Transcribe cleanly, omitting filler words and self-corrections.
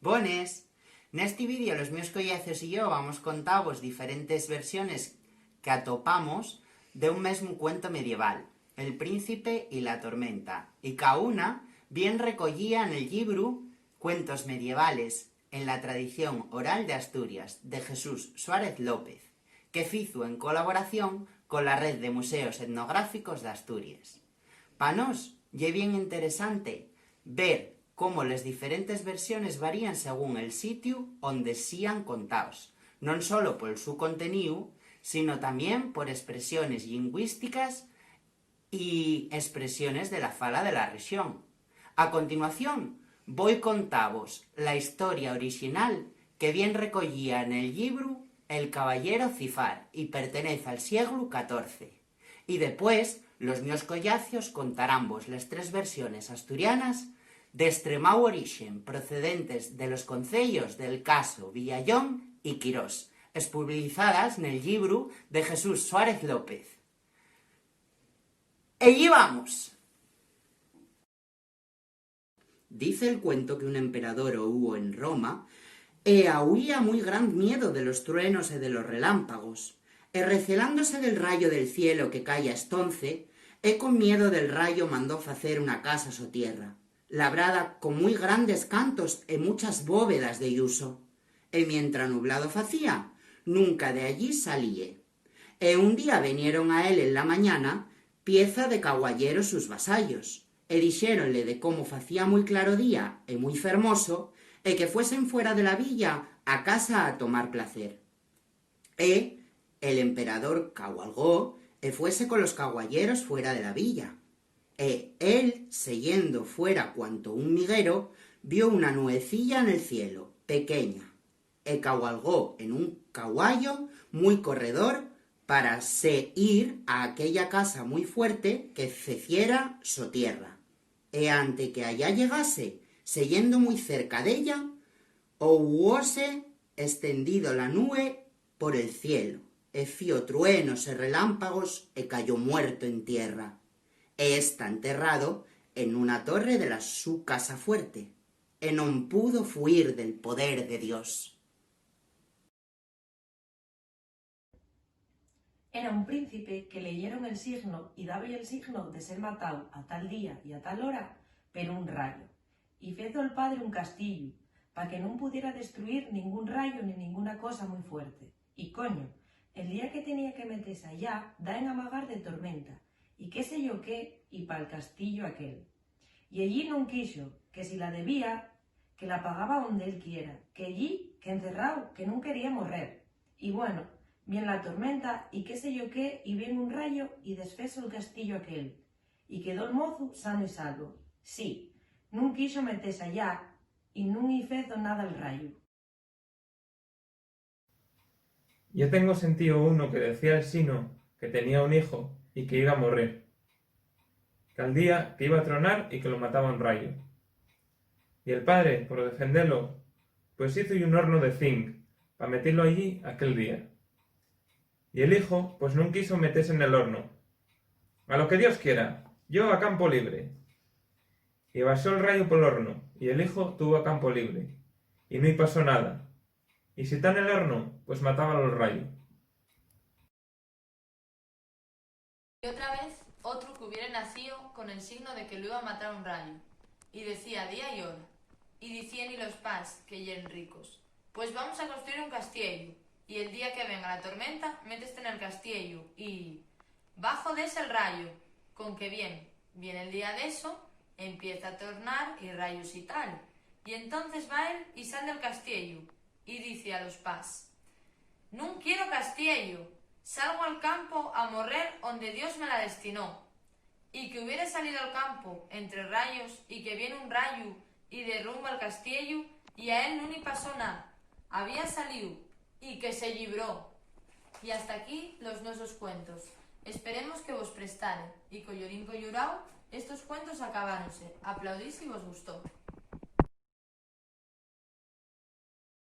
Bones, neste vídeo los meus collacios y yo vamos contavos diferentes versiones que atopamos de un mesmo cuento medieval, El Príncipe y la Tormenta, y cada una bien recollía en el libro Cuentos medievales en la tradición oral de Asturias, de Jesús Suárez López, que fizo en colaboración con la Red de Museos Etnográficos de Asturias. Pa nós, ye bien interesante ver cómo las diferentes versiones varían según el sitio onde sían contados, non solo por su contenido, sino también por expresiones lingüísticas y expresiones de la fala de la rexión. A continuación, voy contavos la historia original que bien recollía en el libro El Caballero Cifar y pertenece al siglo XIV. Y después, los meus collacios contarambos las tres versiones asturianas de extremau origen, procedentes de los concellos del Caso, Villallón y Quirós, publicadas en el libro de Jesús Suárez López. ¡Allí vamos! Dice el cuento que un emperador hubo en Roma e huía muy gran miedo de los truenos y de los relámpagos, e recelándose del rayo del cielo que caía estonce, con miedo del rayo mandó facer una casa so tierra, labrada con muy grandes cantos e muchas bóvedas de yuso, e mientras nublado facía, nunca de allí salíe. E un día vinieron a él en la mañana pieza de caballeros sus vasallos, e dixéronle de cómo facía muy claro día e muy fermoso, e que fuesen fuera de la villa a casa a tomar placer. E el emperador cabalgó e fuese con los caballeros fuera de la villa. E él, seyendo fuera cuanto un miguero, vio una nuecilla en el cielo, pequeña, e cabalgó en un caballo muy corredor para se ir a aquella casa muy fuerte que ceciera so tierra. E ante que allá llegase, seyendo muy cerca d'ella, huose extendido la nube por el cielo, e fío truenos e relámpagos e cayó muerto en tierra. E está enterrado en una torre de la su casa fuerte, e non pudo fuir del poder de Dios. Era un príncipe que leyeron el signo y daba el signo de ser matado a tal día y a tal hora, pero un rayo. Y fezo el padre un castillo, para que no pudiera destruir ningún rayo ni ninguna cosa muy fuerte. Y coño, el día que tenía que meterse allá, da en amagar de tormenta, y qué sé yo qué, y pa'l castillo aquel. Y allí non quiso, que si la debía, que la pagaba donde él quiera, que allí, que encerrado, que no quería morrer. Y bueno, bien la tormenta, y qué sé yo qué, y viene un rayo, y desfeso el castillo aquel. Y quedó el mozo sano y salvo. Sí, nun quiso meterse allá, y nun hizo nada el rayo. Yo tengo sentido uno que decía el sino que tenía un hijo y que iba a morir, que al día que iba a tronar y que lo mataba un rayo. Y el padre, por defenderlo, pues hizo un horno de zinc para meterlo allí aquel día. Y el hijo, pues no quiso meterse en el horno. A lo que Dios quiera, yo a campo libre. Y pasó el rayo por el horno, y el hijo tuvo a campo libre, y no y pasó nada. Y si está en el horno, pues mataba los rayos. Y otra vez, otro que hubiera nacido con el signo de que lo iba a matar un rayo. Y decía día y hora. Y decían y los pais, que yeren ricos, pues vamos a construir un castillo. Y el día que venga la tormenta, méteste en el castillo y... bajo de ese el rayo, con que viene el día de eso, empieza a tornar y rayos y tal. Y entonces va él y sale del castillo y dice a los pais, «Non quiero castillo, salgo al campo a morrer donde Dios me la destinó». Y que hubiera salido al campo entre rayos y que viene un rayo y derrumba el castillo y a él no ni pasó nada. Había salido y que se libró. Y hasta aquí los nuestros cuentos. Esperemos que vos prestare y collorín collorao estos cuentos acabáronse. Aplaudís si vos gustó.